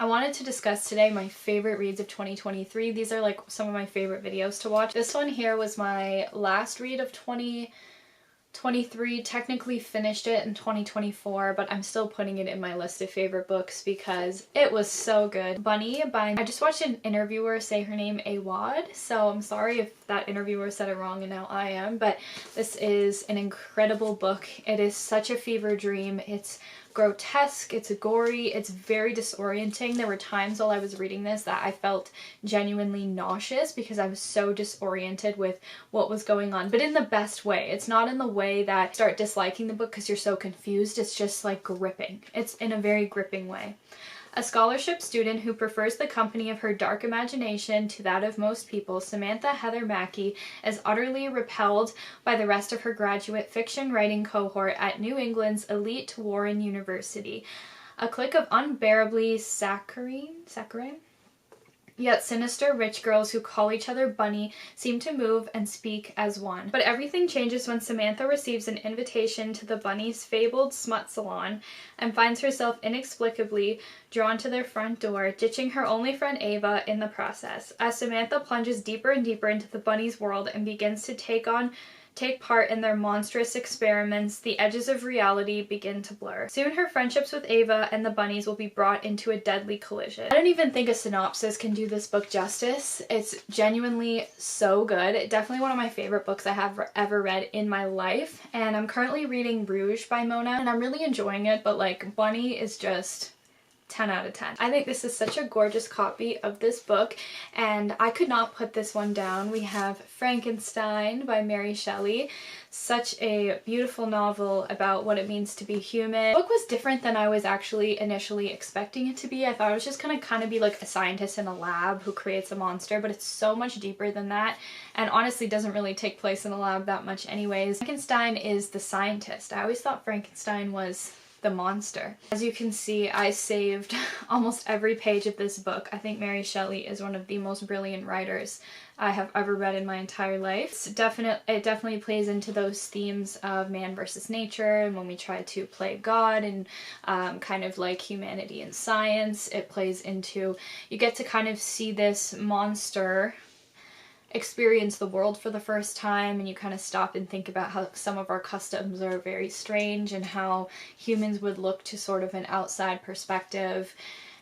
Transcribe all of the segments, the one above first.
I wanted to discuss today my favorite reads of 2023. These are like some of my favorite videos to watch. This one here was my last read of 2023. Technically finished it in 2024, but I'm still putting it in my list of favorite books because it was so good. Bunny by, I just watched an interviewer say her name Awad, so I'm sorry if that interviewer said it wrong and now I am, but this is an incredible book. It is such a fever dream. It's grotesque, it's gory, it's very disorienting. There were times while I was reading this that I felt genuinely nauseous because I was so disoriented with what was going on, but in the best way. It's not in the way that you start disliking the book because you're so confused. It's just like gripping. It's in a very gripping way. A scholarship student who prefers the company of her dark imagination to that of most people, Samantha Heather Mackey is utterly repelled by the rest of her graduate fiction writing cohort at New England's elite Warren University. A clique of unbearably saccharine, yet sinister rich girls who call each other Bunny seem to move and speak as one. But everything changes when Samantha receives an invitation to the Bunny's fabled smut salon and finds herself inexplicably drawn to their front door, ditching her only friend Ava in the process. As Samantha plunges deeper and deeper into the Bunny's world and begins to take part in their monstrous experiments, the edges of reality begin to blur. Soon her friendships with Ava and the bunnies will be brought into a deadly collision. I don't even think a synopsis can do this book justice. It's genuinely so good. Definitely one of my favorite books I have ever read in my life. And I'm currently reading Rouge by Mona and I'm really enjoying it, but like Bunny is just 10 out of 10. I think this is such a gorgeous copy of this book and I could not put this one down. We have Frankenstein by Mary Shelley. Such a beautiful novel about what it means to be human. The book was different than I was actually initially expecting it to be. I thought it was just gonna kind of be like a scientist in a lab who creates a monster, but it's so much deeper than that and honestly doesn't really take place in a lab that much anyways. Frankenstein is the scientist. I always thought Frankenstein was the monster. As you can see, I saved almost every page of this book. I think Mary Shelley is one of the most brilliant writers I have ever read in my entire life. It definitely plays into those themes of man versus nature and when we try to play God and kind of like humanity and science. It plays into, you get to kind of see this monster experience the world for the first time and you kind of stop and think about how some of our customs are very strange and how humans would look to sort of an outside perspective.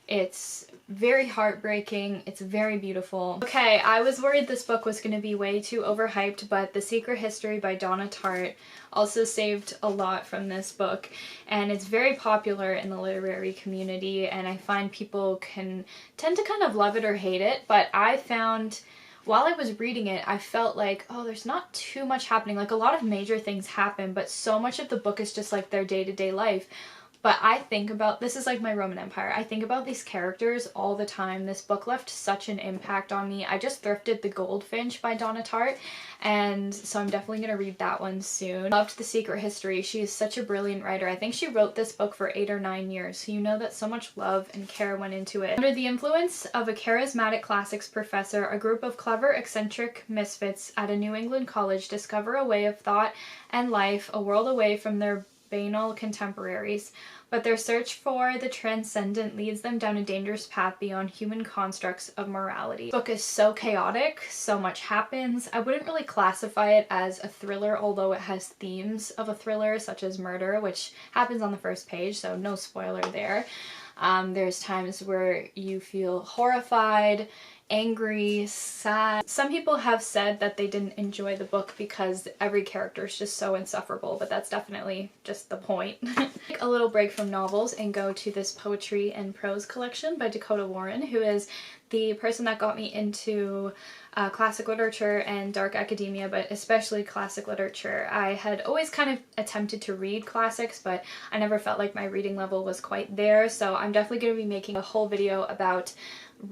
It's very heartbreaking. It's very beautiful. Okay, I was worried this book was going to be way too overhyped, but The Secret History by Donna Tartt also saved a lot from this book, and it's very popular in the literary community, and I find people can tend to kind of love it or hate it, but I found while I was reading it, I felt like, oh, there's not too much happening. Like, a lot of major things happen, but so much of the book is just like their day-to-day life. But I think about, this is like my Roman Empire, I think about these characters all the time. This book left such an impact on me. I just thrifted The Goldfinch by Donna Tartt, and so I'm definitely going to read that one soon. Loved The Secret History. She is such a brilliant writer. I think she wrote this book for 8 or 9 years, so you know that so much love and care went into it. Under the influence of a charismatic classics professor, a group of clever, eccentric misfits at a New England college discover a way of thought and life, a world away from their banal contemporaries, but their search for the transcendent leads them down a dangerous path beyond human constructs of morality. The book is so chaotic, so much happens. I wouldn't really classify it as a thriller, although it has themes of a thriller such as murder, which happens on the first page, so no spoiler there. There's times where you feel horrified, angry, sad. Some people have said that they didn't enjoy the book because every character is just so insufferable, but that's definitely just the point. Take a little break from novels and go to this poetry and prose collection by Dakota Warren, who is the person that got me into classic literature and dark academia, but especially classic literature. I had always kind of attempted to read classics, but I never felt like my reading level was quite there, so I'm definitely going to be making a whole video about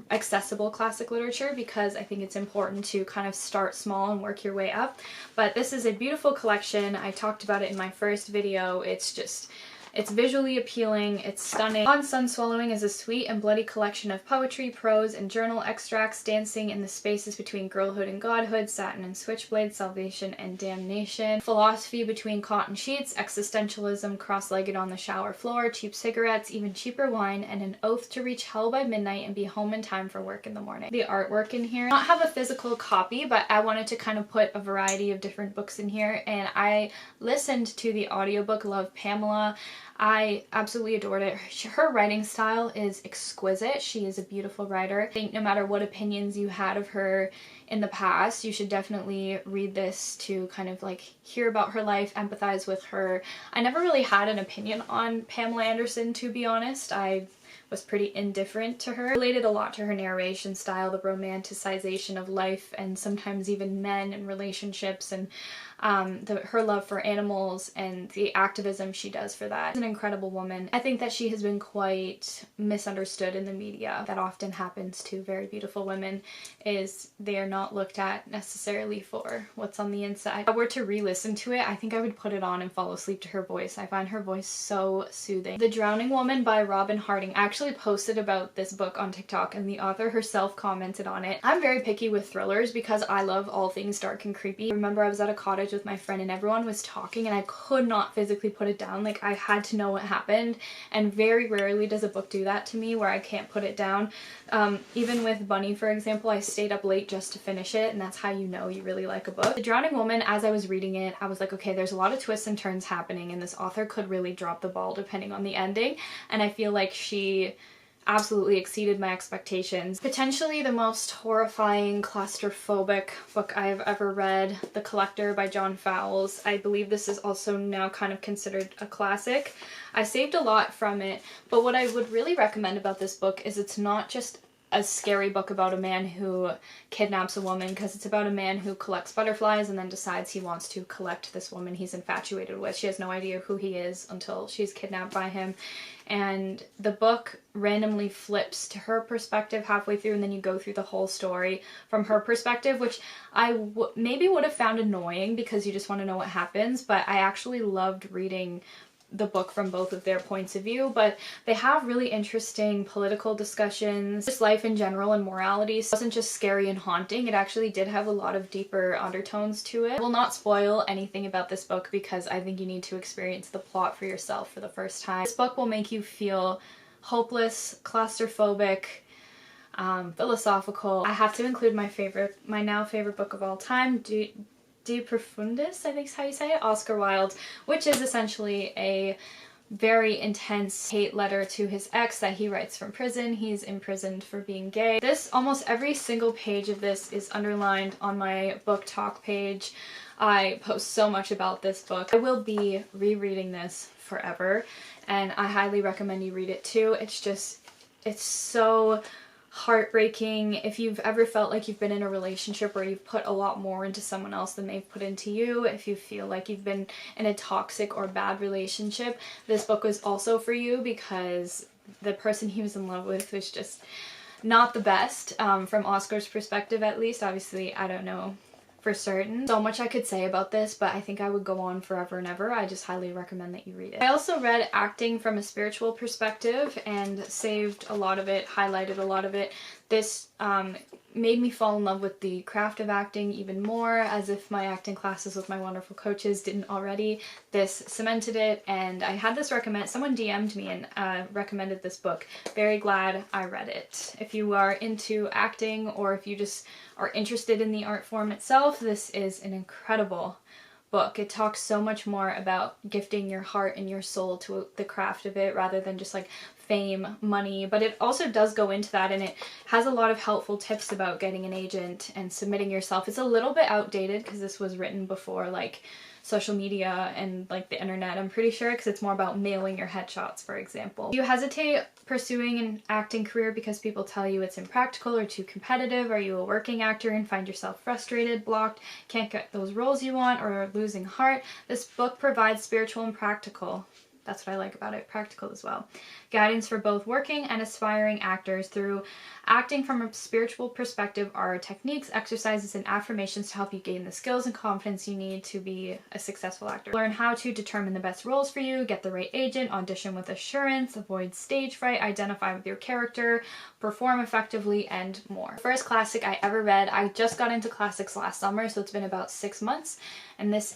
accessible classic literature because I think it's important to kind of start small and work your way up. But this is a beautiful collection. I talked about it in my first video. It's just It's visually appealing, it's stunning. On Sun Swallowing is a sweet and bloody collection of poetry, prose, and journal extracts dancing in the spaces between girlhood and godhood, satin and switchblade, salvation and damnation, philosophy between cotton sheets, existentialism cross-legged on the shower floor, cheap cigarettes, even cheaper wine, and an oath to reach hell by midnight and be home in time for work in the morning. The artwork in here, I don't have a physical copy, but I wanted to kind of put a variety of different books in here, and I listened to the audiobook Love, Pamela. I absolutely adored it. Her writing style is exquisite. She is a beautiful writer. I think no matter what opinions you had of her in the past, you should definitely read this to kind of like hear about her life, empathize with her. I never really had an opinion on Pamela Anderson, to be honest. I was pretty indifferent to her. Related a lot to her narration style, the romanticization of life and sometimes even men and relationships, and her love for animals and the activism she does for that. She's an incredible woman. I think that she has been quite misunderstood in the media. That often happens to very beautiful women, is they are not looked at necessarily for what's on the inside. If I were to re-listen to it, I think I would put it on and fall asleep to her voice. I find her voice so soothing. The Drowning Woman by Robin Harding. I actually posted about this book on TikTok and the author herself commented on it. I'm very picky with thrillers because I love all things dark and creepy. I remember I was at a cottage with my friend and everyone was talking and I could not physically put it down. Like, I had to know what happened, and very rarely does a book do that to me where I can't put it down. Even with Bunny, for example, I stayed up late just to finish it, and that's how you know you really like a book. The Drowning Woman, as I was reading it, I was like, okay, there's a lot of twists and turns happening and this author could really drop the ball depending on the ending, and I feel like she absolutely exceeded my expectations. Potentially the most horrifying, claustrophobic book I have ever read, The Collector by John Fowles. I believe this is also now kind of considered a classic. I saved a lot from it, but what I would really recommend about this book is it's not just a scary book about a man who kidnaps a woman, because it's about a man who collects butterflies and then decides he wants to collect this woman he's infatuated with. She has no idea who he is until she's kidnapped by him. And the book randomly flips to her perspective halfway through, and then you go through the whole story from her perspective, which I maybe would have found annoying because you just want to know what happens, but I actually loved reading the book from both of their points of view. But they have really interesting political discussions, just life in general and morality. So it wasn't just scary and haunting, it actually did have a lot of deeper undertones to it. I will not spoil anything about this book because I think you need to experience the plot for yourself for the first time. This book will make you feel hopeless, claustrophobic, philosophical. I have to include my now favorite book of all time, De Profundis, I think is how you say it, Oscar Wilde, which is essentially a very intense hate letter to his ex that he writes from prison. He's imprisoned for being gay. Almost every single page of this is underlined on my book talk page. I post so much about this book. I will be rereading this forever, and I highly recommend you read it too. It's so heartbreaking. If you've ever felt like you've been in a relationship where you've put a lot more into someone else than they've put into you, if you feel like you've been in a toxic or bad relationship, this book was also for you, because the person he was in love with was just not the best, from Oscar's perspective at least. Obviously, I don't know for certain. So much I could say about this, but I think I would go on forever and ever. I just highly recommend that you read it. I also read Acting from a Spiritual Perspective and saved a lot of it, highlighted a lot of it. This made me fall in love with the craft of acting even more, as if my acting classes with my wonderful coaches didn't already. This cemented it, and I had this someone DM'd me and recommended this book. Very glad I read it. If you are into acting, or if you just are interested in the art form itself, this is an incredible book. It talks so much more about gifting your heart and your soul to the craft of it, rather than just like fame, money, but it also does go into that, and it has a lot of helpful tips about getting an agent and submitting yourself. It's a little bit outdated because this was written before like social media and like the internet, I'm pretty sure, because it's more about mailing your headshots, for example. Do you hesitate pursuing an acting career because people tell you it's impractical or too competitive? Are you a working actor and find yourself frustrated, blocked, can't get those roles you want, or losing heart? This book provides spiritual and practical That's what I like about it. Practical as well. Guidance for both working and aspiring actors through acting from a spiritual perspective are techniques, exercises, and affirmations to help you gain the skills and confidence you need to be a successful actor. Learn how to determine the best roles for you, get the right agent, audition with assurance, avoid stage fright, identify with your character, perform effectively, and more. First classic I ever read. I just got into classics last summer, so it's been about 6 months, and this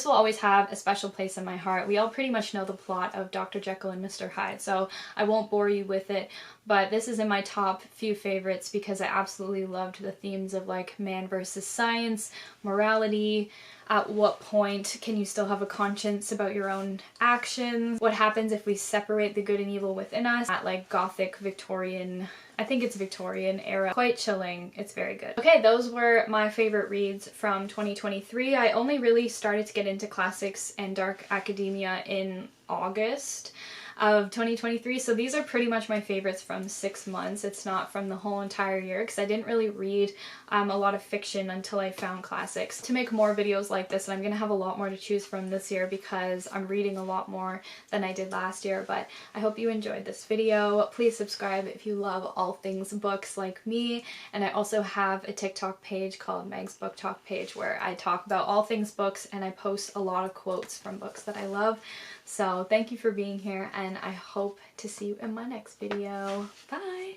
will always have a special place in my heart. We all pretty much know the plot of Dr. Jekyll and Mr. Hyde, so I won't bore you with it, but this is in my top few favorites because I absolutely loved the themes of like man versus science, morality, at what point can you still have a conscience about your own actions, what happens if we separate the good and evil within us, at like Gothic Victorian, I think it's Victorian era. Quite chilling. It's very good. Okay, those were my favorite reads from 2023. I only really started to get into classics and dark academia in August of 2023, so these are pretty much my favorites from 6 months. It's not from the whole entire year because I didn't really read a lot of fiction until I found classics. To make more videos like this, and I'm gonna have a lot more to choose from this year because I'm reading a lot more than I did last year, but I hope you enjoyed this video. Please subscribe if you love all things books like me, and I also have a TikTok page called Meg's Book Talk page where I talk about all things books and I post a lot of quotes from books that I love. So thank you for being here, and I hope to see you in my next video. Bye!